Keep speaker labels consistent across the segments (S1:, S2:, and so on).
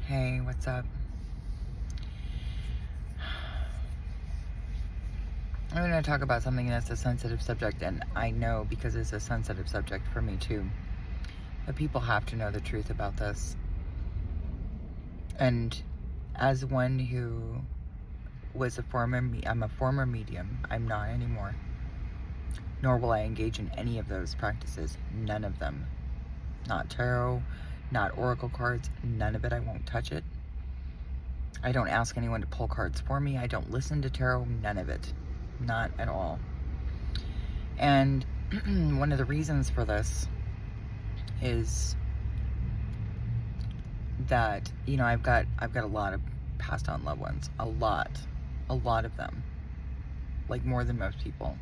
S1: Hey, what's up? I'm going to talk about something that's a sensitive subject, and I know because it's a sensitive subject for me too. But people have to know the truth about this. And as one who was I'm a former medium. I'm not anymore. Nor will I engage in any of those practices. None of them. Not tarot, not oracle cards, none of it. I won't touch it. I don't ask anyone to pull cards for me. I don't listen to tarot, none of it. Not at all. And one of the reasons for this is that, I've got a lot of passed on loved ones. A lot of them. Like more than most people.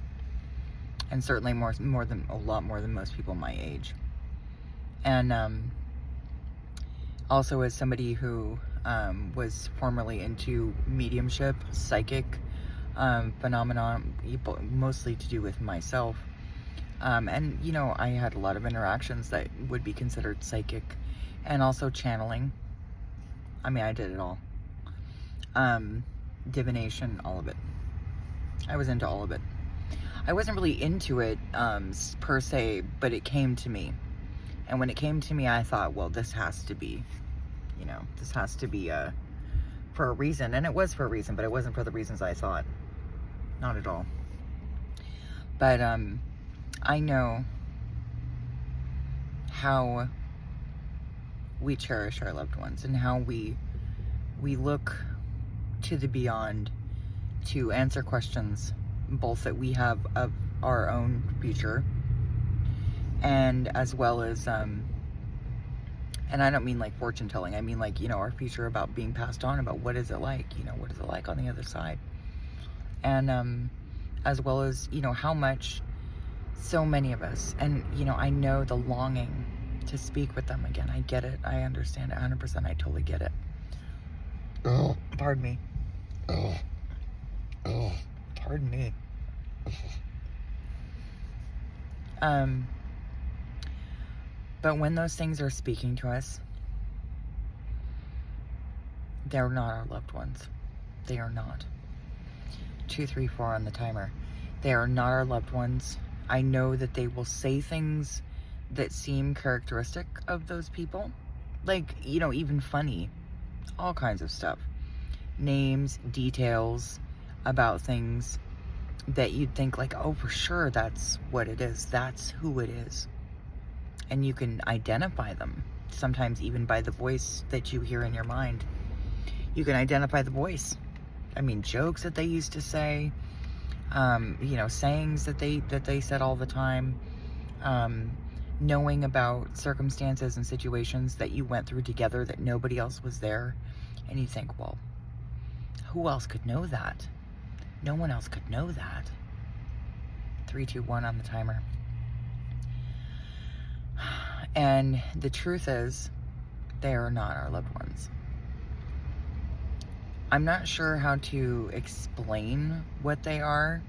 S1: And certainly a lot more than most people my age. And also as somebody who was formerly into mediumship, psychic phenomenon, mostly to do with myself. And, I had a lot of interactions that would be considered psychic and also channeling. I mean, I did it all. Divination, all of it. I was into all of it. I wasn't really into it per se, but it came to me. And when it came to me, I thought, well, this has to be, for a reason. And it was for a reason, but it wasn't for the reasons I thought. Not at all. But I know how we cherish our loved ones and how we look to the beyond to answer questions, both that we have of our own future and as well as and I don't mean like fortune telling. I mean like, our future about being passed on, about what is it like, what is it like on the other side. And as well as, how much so many of us, and, I know the longing to speak with them again. I get it. I understand it 100%. I totally get it. Oh. Pardon me. Oh. Oh. Pardon me. But when those things are speaking to us, they're not our loved ones. They are not. 2, 3, 4 on the timer. They are not our loved ones. I know that they will say things that seem characteristic of those people. Like, even funny. All kinds of stuff. Names, details about things that you'd think like, oh, for sure, that's what it is. That's who it is. And you can identify them. Sometimes even by the voice that you hear in your mind. You can identify the voice. I mean, jokes that they used to say, sayings that they said all the time, knowing about circumstances and situations that you went through together that nobody else was there. And you think, well, who else could know that? No one else could know that. 3, 2, 1 on the timer. And the truth is, they are not our loved ones. I'm not sure how to explain what they are,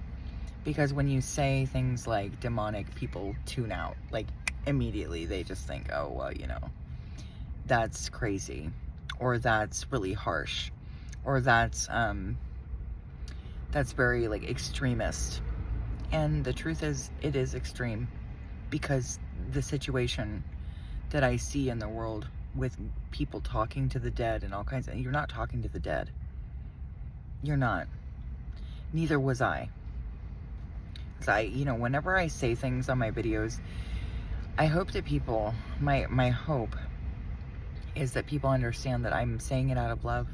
S1: because when you say things like demonic, people tune out. Like, immediately they just think, oh, well, that's crazy, or that's really harsh, or that's very, like, extremist. And the truth is, it is extreme, because the situation that I see in the world with people talking to the dead and all kinds of, you're not talking to the dead. You're not. Neither was I. Because whenever I say things on my videos, I hope that people, my hope is that people understand that I'm saying it out of love.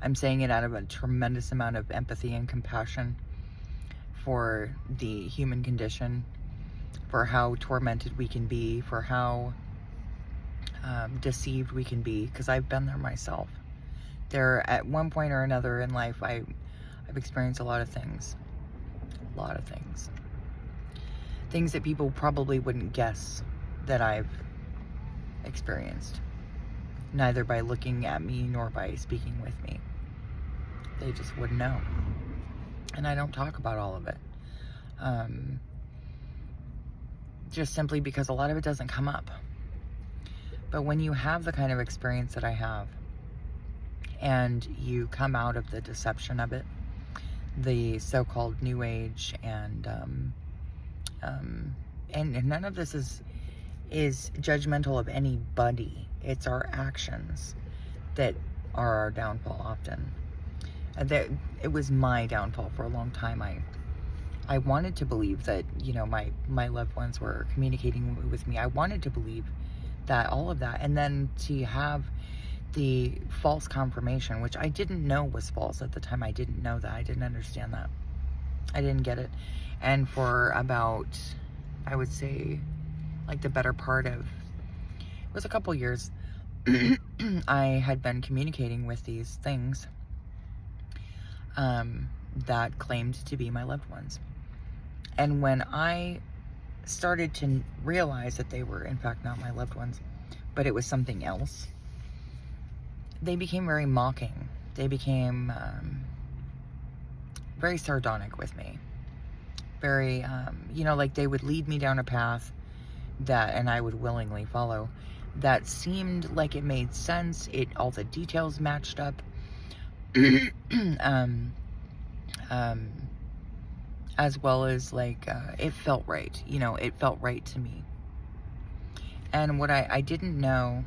S1: I'm saying it out of a tremendous amount of empathy and compassion for the human condition, for how tormented we can be, for how deceived we can be, because I've been there myself. There, at one point or another in life, I've experienced a lot of things. A lot of things. Things that people probably wouldn't guess that I've experienced. Neither by looking at me nor by speaking with me. They just wouldn't know. And I don't talk about all of it. Just simply because a lot of it doesn't come up. But when you have the kind of experience that I have, and you come out of the deception of it, the so-called New Age, and none of this is judgmental of anybody. It's our actions that are our downfall often. That it was my downfall for a long time. I wanted to believe that, you know, my loved ones were communicating with me. I wanted to believe that, all of that, and then to have the false confirmation, which I didn't know was false at the time. I didn't know that. I didn't understand that. I didn't get it. And for about, I would say, like the better part of, it was a couple years, I had been communicating with these things that claimed to be my loved ones. And when I started to realize that they were in fact not my loved ones, but it was something else, they became very mocking. They became very sardonic with me. Very, you know, like they would lead me down a path that, and I would willingly follow, that seemed like it made sense. All the details matched up. As well as like, it felt right. You know, it felt right to me. And what I didn't know,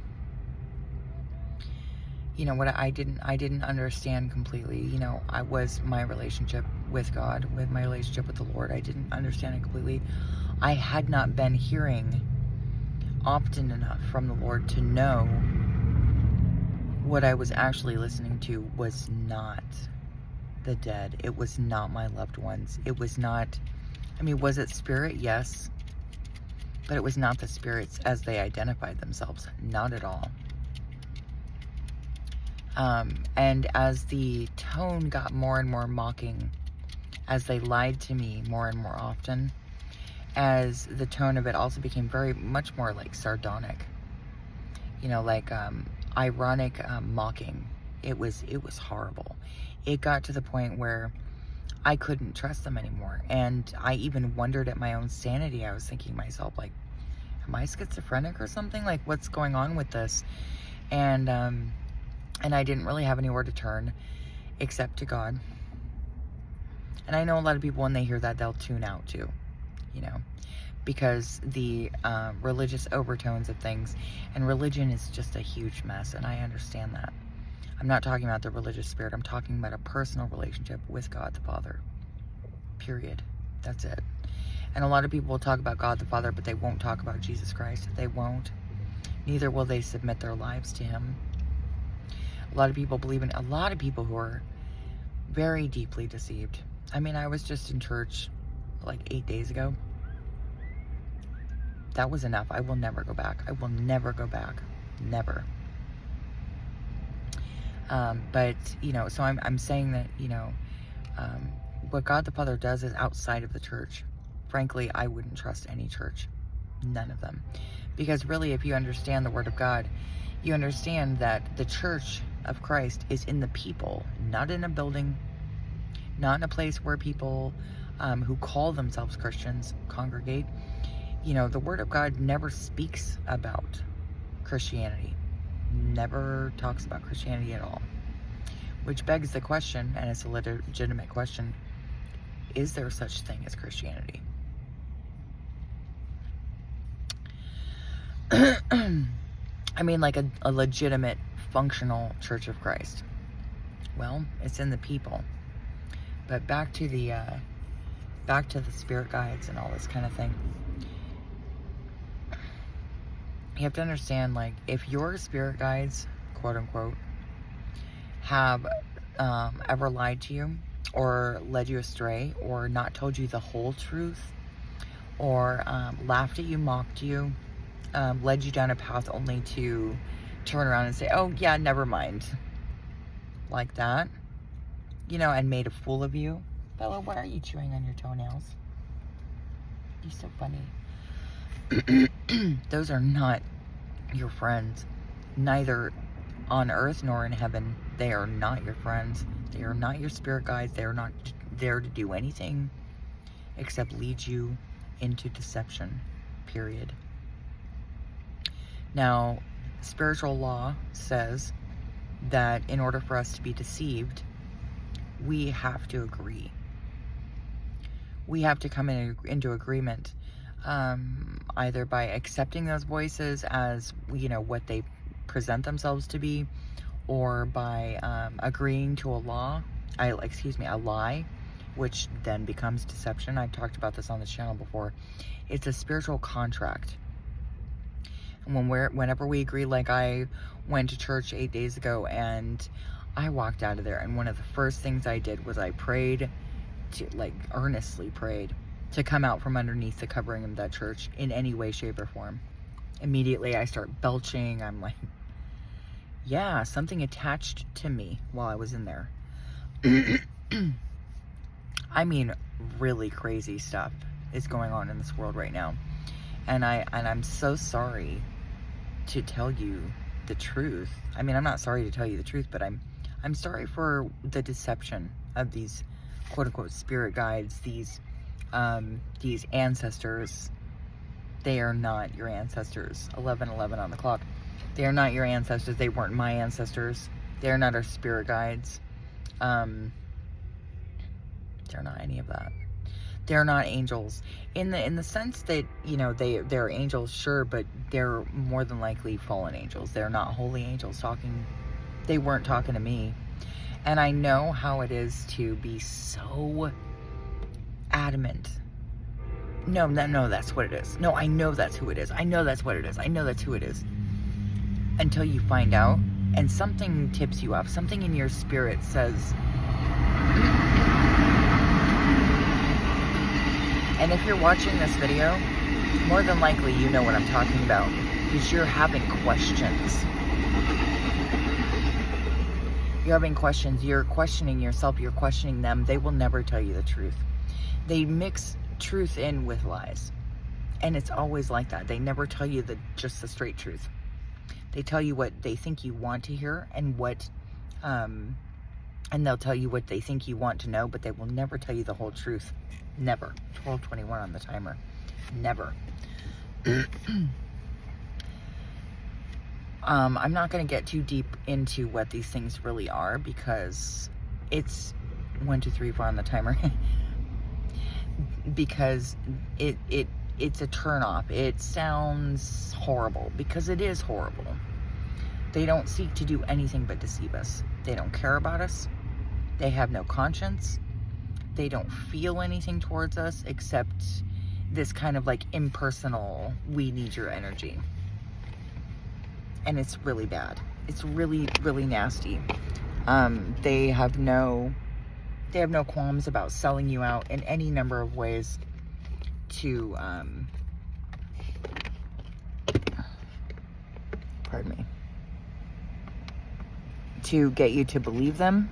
S1: you know, what I didn't understand completely, you know, was my relationship with God, with my relationship with the Lord. I didn't understand it completely. I had not been hearing often enough from the Lord to know what I was actually listening to was not the dead. It was not my loved ones. It was not, I mean, was it spirit? Yes. But it was not the spirits as they identified themselves. Not at all. And as the tone got more and more mocking, as they lied to me more and more often, as the tone of it also became very much more like sardonic, you know, like ironic mocking. It was horrible. It got to the point where I couldn't trust them anymore. And I even wondered at my own sanity. I was thinking to myself, like, am I schizophrenic or something? Like, what's going on with this? And I didn't really have anywhere to turn except to God. And I know a lot of people, when they hear that, they'll tune out too, you know, because the religious overtones of things, and religion is just a huge mess, and I understand that. I'm not talking about the religious spirit. I'm talking about a personal relationship with God the Father. Period. That's it. And a lot of people will talk about God the Father, but they won't talk about Jesus Christ. They won't. Neither will they submit their lives to Him. A lot of people believe in, a lot of people who are very deeply deceived. I mean, I was just in church like 8 days ago. That was enough. I will never go back. I will never go back. Never. But, you know, so I'm saying that, you know, what God the Father does is outside of the church. Frankly, I wouldn't trust any church. None of them. Because really, if you understand the Word of God, you understand that the church of Christ is in the people, not in a building, not in a place where people who call themselves Christians congregate. You know, the Word of God never speaks about Christianity. Never talks about Christianity at all. Which begs the question, and it's a legitimate question, is there such thing as Christianity? I mean, like a legitimate, functional Church of Christ. Well, it's in the people. But back to the spirit guides and all this kind of thing. You have to understand, like, if your spirit guides, quote unquote, have ever lied to you, or led you astray, or not told you the whole truth, or laughed at you, mocked you, led you down a path only to turn around and say, oh yeah, never mind, like that, you know, and made a fool of you. Bella, why are you chewing on your toenails? You're so funny. Those are not your friends, neither on earth nor in heaven. They are not your friends. They are not your spirit guides. They are not there to do anything except lead you into deception, period. Now, spiritual law says that in order for us to be deceived, we have to agree. We have to come into agreement, either by accepting those voices as, what they present themselves to be, or by agreeing to a lie, which then becomes deception. I've talked about this on this channel before. It's a spiritual contract. And whenever we agree, like I went to church 8 days ago and I walked out of there, and one of the first things I did was I prayed earnestly prayed to come out from underneath the covering of that church in any way, shape, or form. Immediately I start belching. I'm like, yeah, something attached to me while I was in there. I mean, really crazy stuff is going on in this world right now. And I'm so sorry to tell you the truth. I mean, I'm not sorry to tell you the truth, but I'm sorry for the deception of these quote-unquote spirit guides, these ancestors. They are not your ancestors. 11:11 on the clock. They are not your ancestors. They weren't my ancestors. They're not our spirit guides. They're not any of that. They're not angels in the sense that, they're angels, sure, but they're more than likely fallen angels. They're not holy angels talking. They weren't talking to me. And I know how it is to be so adamant. No, that's what it is. No, I know that's who it is. I know that's what it is. I know that's who it is. Until you find out, and something tips you off. Something in your spirit says. And if you're watching this video, more than likely you know what I'm talking about, because you're having questions. You're having questions. You're questioning yourself. You're questioning them. They will never tell you the truth. They mix truth in with lies. And it's always like that. They never tell you just the straight truth. They tell you what they think you want to hear, and and they'll tell you what they think you want to know, but they will never tell you the whole truth. Never. 12:21 on the timer. Never. I'm not going to get too deep into what these things really are, because it's 1, 2, 3, 4 on the timer. Because it's a turnoff. It sounds horrible, because it is horrible. They don't seek to do anything but deceive us. They don't care about us. They have no conscience. They don't feel anything towards us except this kind of impersonal, we need your energy. And it's really bad. It's really, really nasty. They have no qualms about selling you out in any number of ways to, pardon me, to get you to believe them.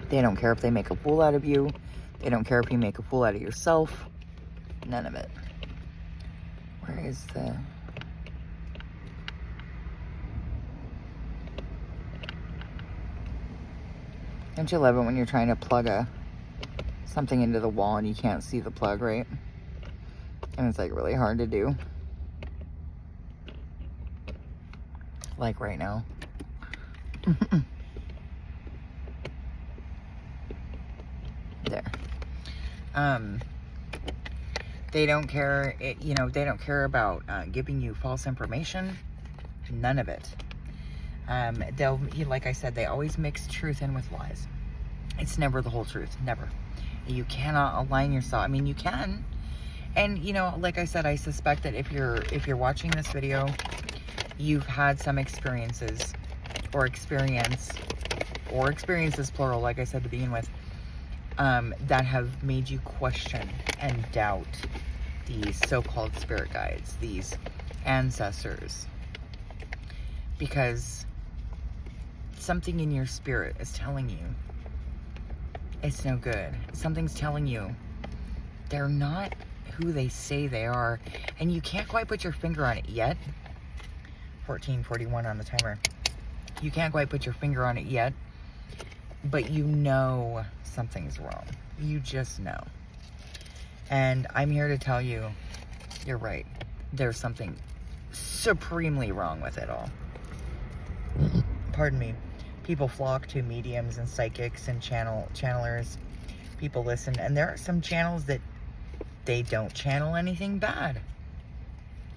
S1: They don't care if they make a fool out of you. They don't care if you make a fool out of yourself. None of it. Where is the... Don't you love it when you're trying to plug something into the wall and you can't see the plug, right? And it's really hard to do. Like right now. There. They don't care, they don't care about giving you false information. None of it. Like I said, they always mix truth in with lies. It's never the whole truth. Never. You cannot align yourself. I mean, you can. And, like I said, I suspect that if you're watching this video, you've had some experiences, or experiences plural, like I said to begin with, that have made you question and doubt these so-called spirit guides, these ancestors, because something in your spirit is telling you it's no good. Something's telling you they're not who they say they are, and you can't quite put your finger on it yet. 14:41 on the timer. You can't quite put your finger on it yet, but you know something's wrong. You just know. And I'm here to tell you, you're right. There's something supremely wrong with it all. Pardon me. people flock to mediums and psychics and channelers. People listen, and there are some channels that they don't channel anything bad.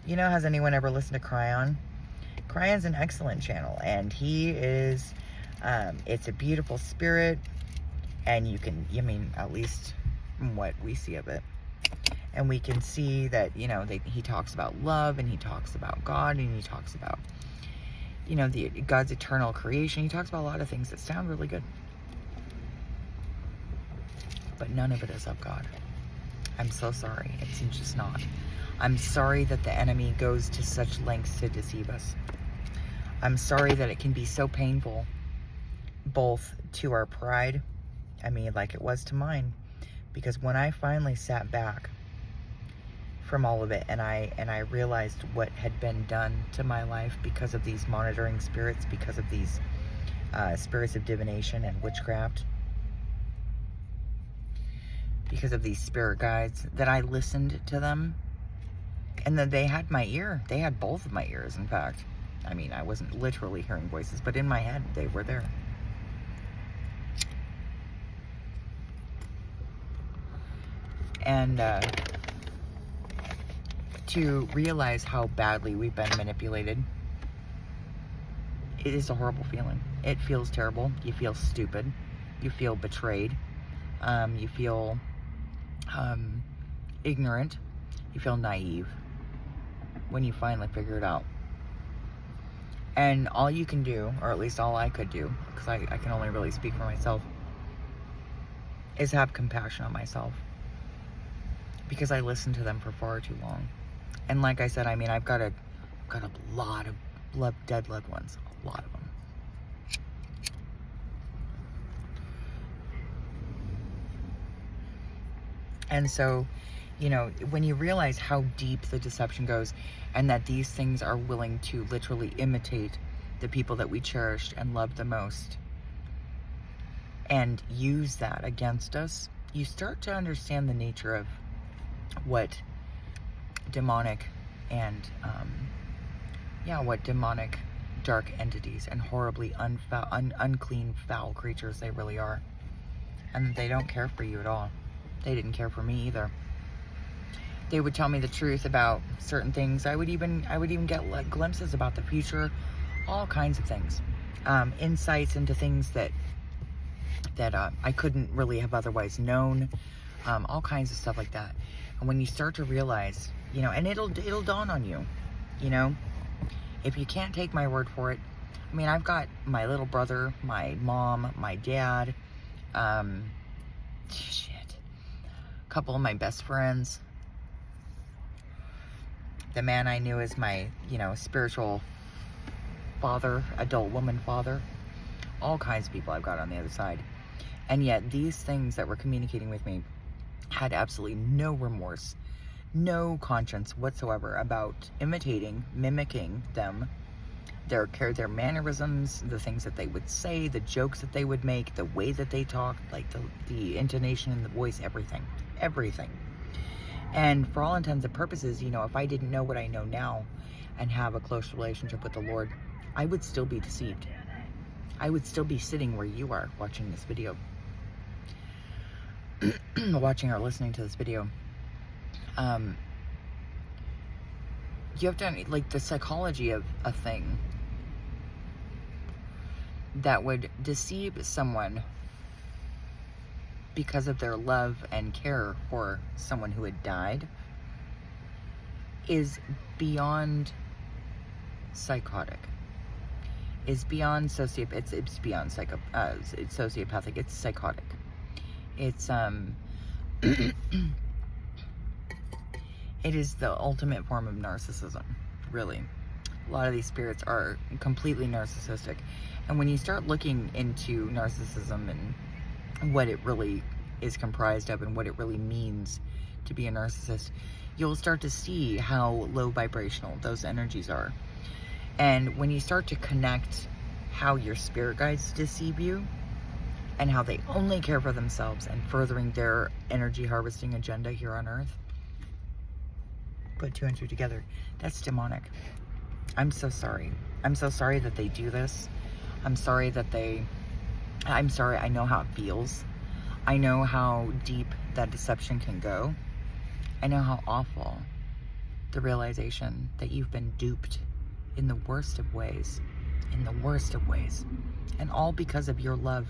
S1: You know, has anyone ever listened to Cryon? Cryon's an excellent channel, and he is, it's a beautiful spirit, and you can, I mean, at least from what we see of it, and we can see that, you know, he talks about love, and he talks about God, and he talks about, you know, God's eternal creation. He talks about a lot of things that sound really good, but none of it is of God. I'm so sorry. It's just not. I'm sorry that the enemy goes to such lengths to deceive us. I'm sorry that it can be so painful, both to our pride, I mean, like it was to mine, because when I finally sat back from all of it, and I realized what had been done to my life because of these monitoring spirits, because of these spirits of divination and witchcraft, because of these spirit guides, that I listened to them, and that they had my ear. They had both of my ears, in fact. I mean, I wasn't literally hearing voices, but in my head, they were there. And to realize how badly we've been manipulated, it is a horrible feeling. It feels terrible. You feel stupid. You feel betrayed. You feel ignorant. You feel naive when you finally figure it out. And all you can do, or at least all I could do, because I can only really speak for myself, is have compassion on myself, because I listened to them for far too long. And like I said, I mean, I've got a lot of dead loved ones, a lot of them. And so, you know, when you realize how deep the deception goes, and that these things are willing to literally imitate the people that we cherished and loved the most, and use that against us, you start to understand the nature of what demonic and, what demonic dark entities and horribly unclean, foul creatures they really are. And they don't care for you at all. They didn't care for me either. They would tell me the truth about certain things. I would even get like glimpses about the future, all kinds of things, insights into things that I couldn't really have otherwise known, all kinds of stuff like that. And when you start to realize, you know, and it'll dawn on you, you know, if you can't take my word for it. I mean, I've got my little brother, my mom, my dad, a couple of my best friends, the man I knew as my, you know, spiritual father, adult woman father, all kinds of people I've got on the other side. And yet these things that were communicating with me had absolutely no remorse, no conscience whatsoever about imitating, mimicking them, their mannerisms, the things that they would say, the jokes that they would make, the way that they talked, like the intonation in the voice, everything. And for all intents and purposes, you know, if I didn't know what I know now and have a close relationship with the Lord, I would still be deceived. I would still be sitting where you are watching this video. Watching or listening to this video. You have to, like, the psychology of a thing that would deceive someone because of their love and care for someone who had died is beyond psychotic. Is beyond it's beyond it's sociopathic. It's psychotic. It's it is the ultimate form of narcissism, really. A lot of these spirits are completely narcissistic. And when you start looking into narcissism and what it really is comprised of and what it really means to be a narcissist, you'll start to see how low vibrational those energies are. And when you start to connect how your spirit guides deceive you and how they only care for themselves and furthering their energy harvesting agenda here on Earth, put two and two together, that's demonic. I'm so sorry. I'm so sorry that they do this. I'm sorry I know how it feels. I know how deep that deception can go. I know how awful the realization that you've been duped in the worst of ways, and all because of your love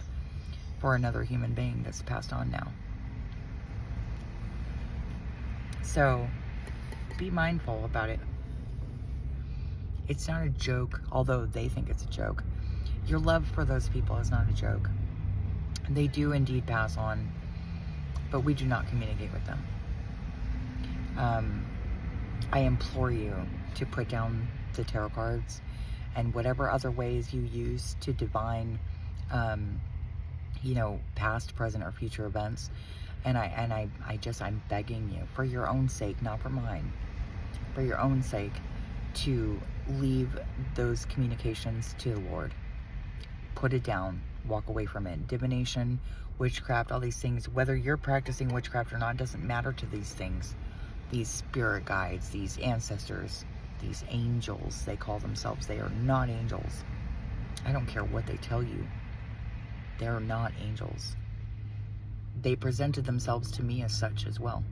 S1: for another human being that's passed on now. So be mindful about it. It's not a joke, although they think it's a joke. Your love for those people is not a joke. They do indeed pass on, but we do not communicate with them. I implore you to put down the tarot cards and whatever other ways you use to divine, past, present, or future events. And I'm begging you, for your own sake, not for mine, for your own sake, to leave those communications to the Lord. Put it down. Walk away from it. Divination, witchcraft, all these things, whether you're practicing witchcraft or not, doesn't matter to these things. These spirit guides, these ancestors, these angels, they call themselves. They are not angels. I don't care what they tell you. They're not angels. They presented themselves to me as such as well.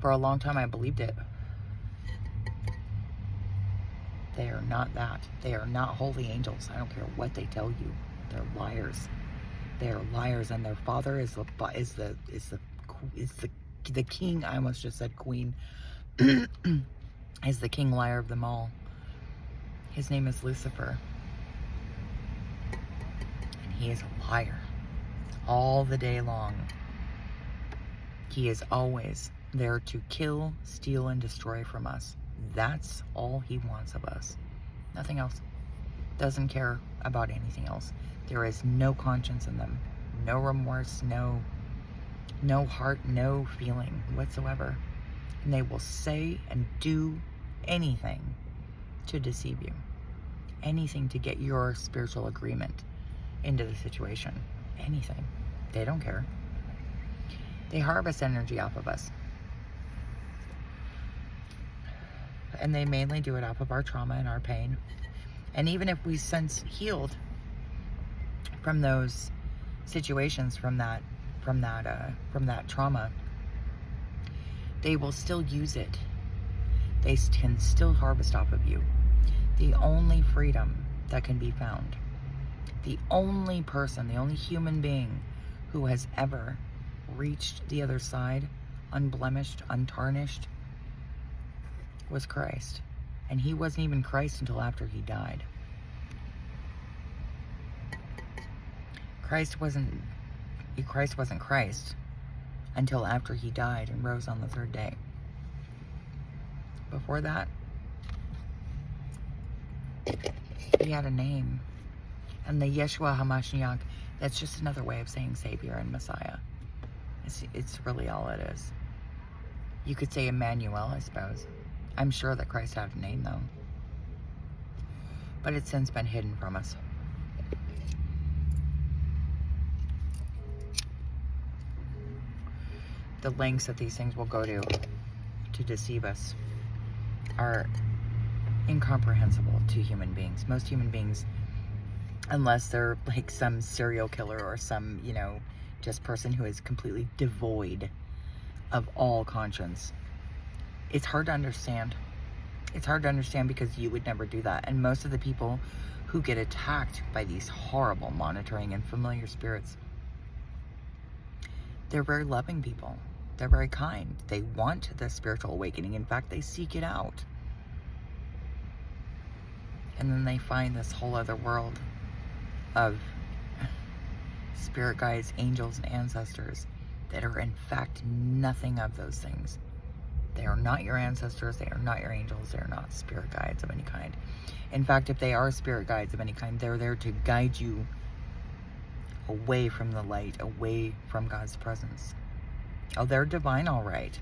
S1: For a long time, I believed it. They are not that. They are not holy angels. I don't care what they tell you. They're liars. They are liars, and their father is the king. I almost just said queen. Is the king liar of them all. His name is Lucifer, and he is a liar all the day long. He is always there to kill, steal, and destroy from us. That's all he wants of us. Nothing else. Doesn't care about anything else. There is no conscience in them. No remorse, no heart, no feeling whatsoever. And they will say and do anything to deceive you. Anything to get your spiritual agreement into the situation. Anything. They don't care. They harvest energy off of us. And they mainly do it off of our trauma and our pain. And even if we since healed from those situations, from that trauma, they will still use it. They can still harvest off of you. The only freedom that can be found, the only person, the only human being who has ever reached the other side, unblemished, untarnished, was Christ. And he wasn't even Christ until after he died. Christ wasn't Christ until after he died and rose on the third day. Before that, he had a name. And the Yeshua HaMashiach, that's just another way of saying Savior and Messiah. It's really all it is. You could say Emmanuel, I suppose. I'm sure that Christ had a name, though. But it's since been hidden from us. The lengths that these things will go to deceive us are incomprehensible to human beings. Most human beings, unless they're like some serial killer or some, just person who is completely devoid of all conscience, it's hard to understand. It's hard to understand because you would never do that. And most of the people who get attacked by these horrible monitoring and familiar spirits, they're very loving people. They're very kind. They want the spiritual awakening. In fact, they seek it out. And then they find this whole other world of spirit guides, angels, and ancestors that are in fact nothing of those things. They are not your ancestors. They are not your angels. They are not spirit guides of any kind. In fact, if they are spirit guides of any kind, they're there to guide you away from the light, away from God's presence. Oh, they're divine, all right,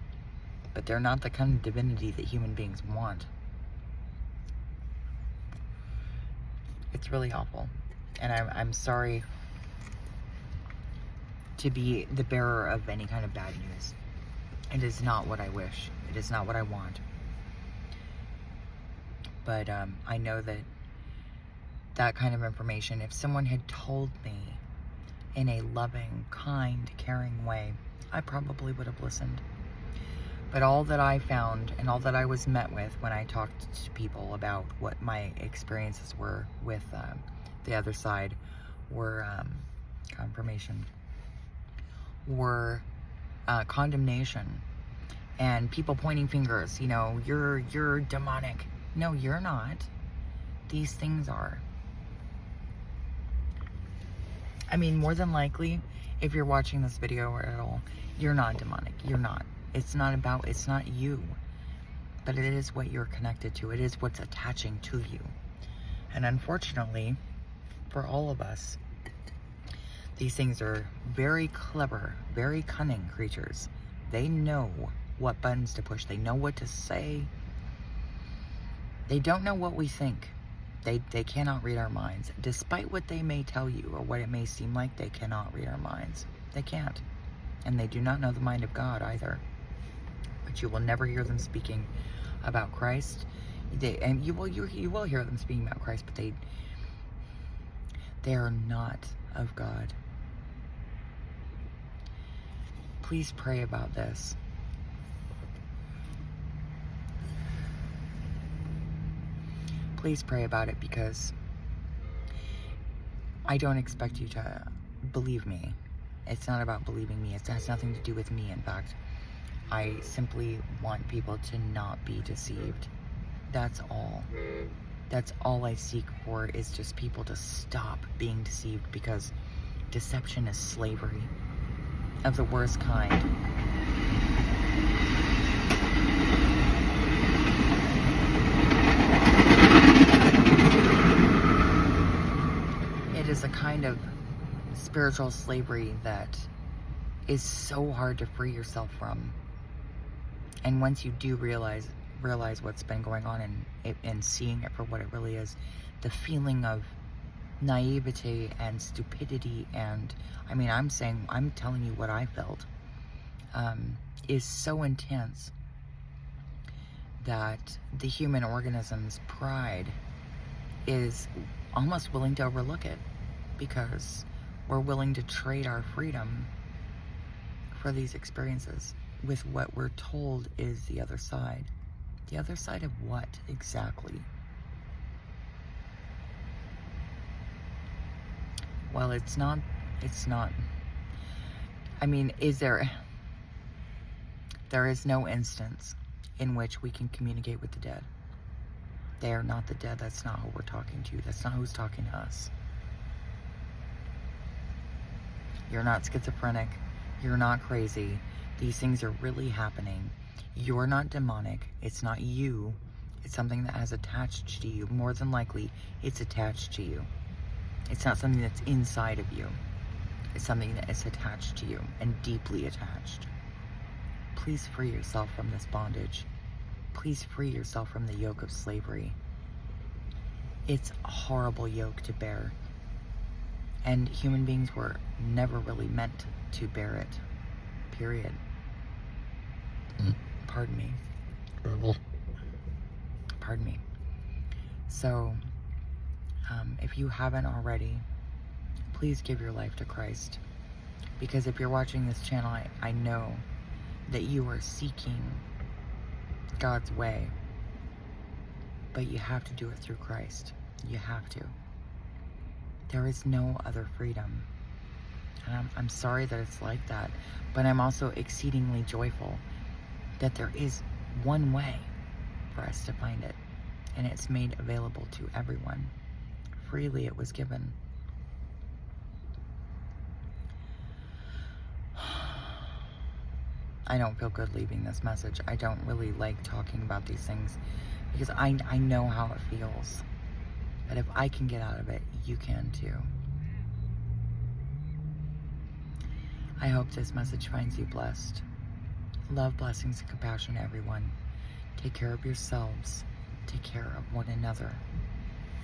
S1: but they're not the kind of divinity that human beings want. It's really awful, and I'm sorry to be the bearer of any kind of bad news. It is not what I wish. It is not what I want. But I know that that kind of information, if someone had told me in a loving, kind, caring way, I probably would have listened. But all that I found and all that I was met with when I talked to people about what my experiences were with the other side were confirmation, were condemnation, and people pointing fingers. You know, you're demonic. No, you're not. These things are. I mean, more than likely, if you're watching this video at all, you're not demonic. You're not. It's not you. But it is what you're connected to. It is what's attaching to you. And unfortunately, for all of us, these things are very clever, very cunning creatures. They know what buttons to push. They know what to say. They don't know what we think. They cannot read our minds. Despite what they may tell you or what it may seem like, they cannot read our minds. They can't. And they do not know the mind of God either. But you will never hear them speaking about Christ. You will hear them speaking about Christ, but they are not of God. Please pray about this. Please pray about it, because I don't expect you to believe me. It's not about believing me. It has nothing to do with me, in fact. I simply want people to not be deceived. That's all. That's all I seek for, is just people to stop being deceived, because deception is slavery of the worst kind. It is a kind of spiritual slavery that is so hard to free yourself from. And once you do realize what's been going on and seeing it for what it really is, the feeling of naivete and stupidity, and I mean, I'm telling you what I felt, is so intense that the human organism's pride is almost willing to overlook it, because we're willing to trade our freedom for these experiences with what we're told is the other side. The other side of what exactly? Well, it's not, I mean, there is no instance in which we can communicate with the dead. They are not the dead. That's not who we're talking to. That's not who's talking to us. You're not schizophrenic. You're not crazy. These things are really happening. You're not demonic. It's not you. It's something that has attached to you. More than likely, it's attached to you. It's not something that's inside of you. It's something that is attached to you, and deeply attached. Please free yourself from this bondage. Please free yourself from the yoke of slavery. It's a horrible yoke to bear. And human beings were never really meant to bear it. Period. Pardon me. Pardon me. So, if you haven't already, please give your life to Christ. Because if you're watching this channel, I know that you are seeking God's way. But you have to do it through Christ. You have to. There is no other freedom. And I'm sorry that it's like that. But I'm also exceedingly joyful that there is one way for us to find it. And it's made available to everyone. Freely it was given. I don't feel good leaving this message. I don't really like talking about these things, because I know how it feels. But if I can get out of it, you can too. I hope this message finds you blessed. Love, blessings, and compassion to everyone. Take care of yourselves. Take care of one another.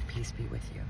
S1: Peace be with you.